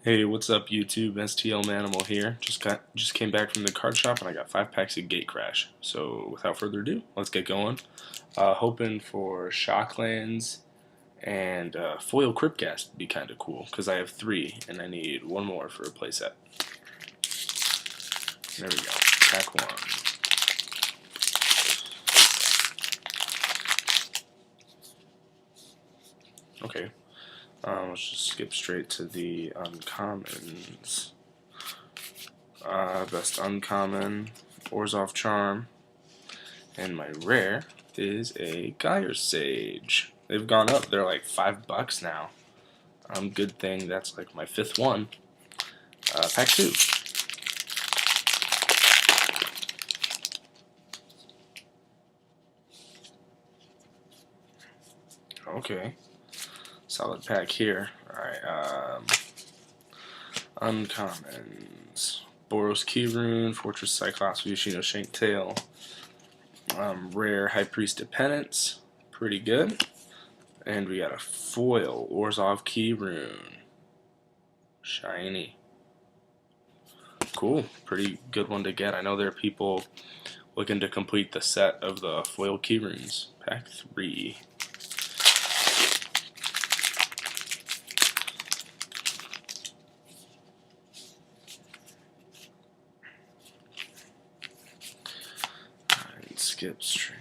Hey, what's up YouTube? STL Manimal here. Just came back from the card shop and I got 5 packs of Gatecrash. So without further ado, let's get going. Hoping for Shocklands and foil Crypt Ghast would be kind of cool because I have 3 and I need 1 more for a playset. There we go. Pack 1. Okay. Let's just skip straight to the uncommons. Best uncommon, Orzhov Charm, and my rare is a Gyre Sage. They've gone up, they're like $5 now. Good thing that's like my 5th one. Pack 2. Okay. Solid pack here. Alright, uncommons. Boros Keyrune, Fortress Cyclops, Yoshino Shank Tail. Rare High Priest of Penance, pretty good. And we got a foil Orzhov Keyrune. Shiny. Cool, pretty good one to get. I know there are people looking to complete the set of the foil Keyrunes. Pack 3. Skip straight.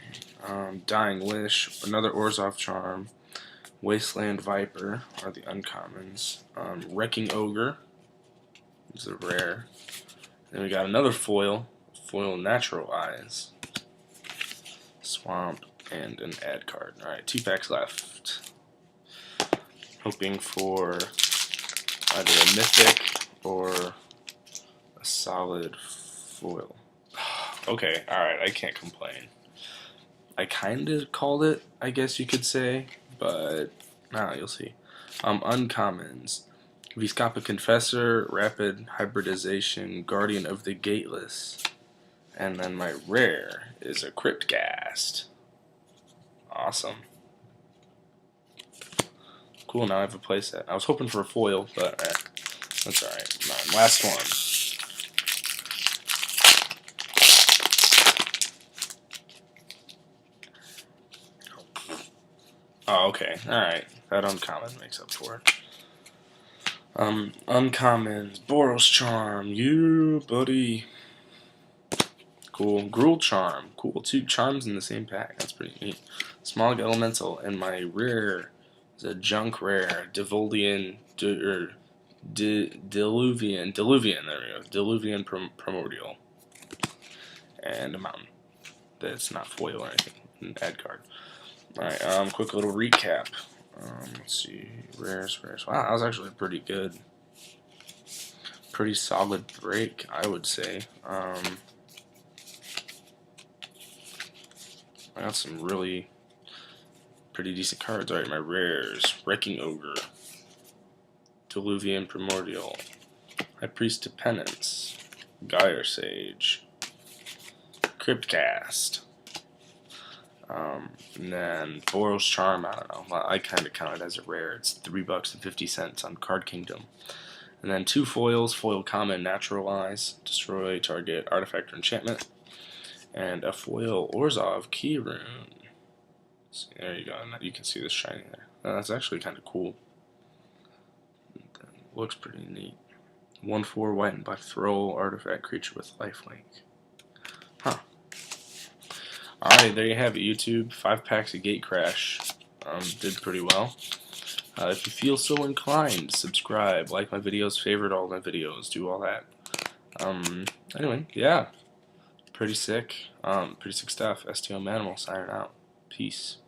Dying Wish, another Orzhov Charm, Wasteland Viper are the uncommons. Wrecking Ogre is a rare. Then we got another foil Natural Eyes, Swamp, and an ad card. Alright, 2 packs left. Hoping for either a mythic or a solid foil. Okay, alright, I can't complain. I kinda called it, I guess you could say, but you'll see. Uncommons. Viscapa Confessor, Rapid Hybridization, Guardian of the Gateless. And then my rare is a Crypt Ghast. Awesome. Cool, now I have a playset. I was hoping for a foil, but that's alright. Last one. Oh, okay. Alright. That uncommon makes up for it. Uncommons. Boros Charm. You, buddy. Cool. Gruul Charm. Cool. 2 charms in the same pack. That's pretty neat. Smog Elemental. And my rare is a junk rare. Diluvian. There we go. Diluvian Primordial. And a mountain. That's not foil or anything. An ad card. Alright, quick little recap. Let's see, rares. Wow, that was actually pretty good. Pretty solid break, I would say. I got some really pretty decent cards. Alright, my rares. Wrecking Ogre. Diluvian Primordial. High Priest of Penance. Gyre Sage. Crypt Ghast. And then Boros Charm, I don't know. I kind of count it as a rare. It's $3.50 on Card Kingdom. And then 2 foils, foil common, Natural Eyes, destroy target artifact or enchantment. And a foil Orzhov Keyrune. So there you go. You can see this shiny there. That's actually kind of cool. Looks pretty neat. 1/4 white and black throw artifact creature with lifelink. Huh. Alright, there you have it, YouTube. 5 packs of Gatecrash. Did pretty well. If you feel so inclined, subscribe, like my videos, favorite all my videos, do all that. Anyway, yeah. Pretty sick. Pretty sick stuff. STL Manimal signing out. Peace.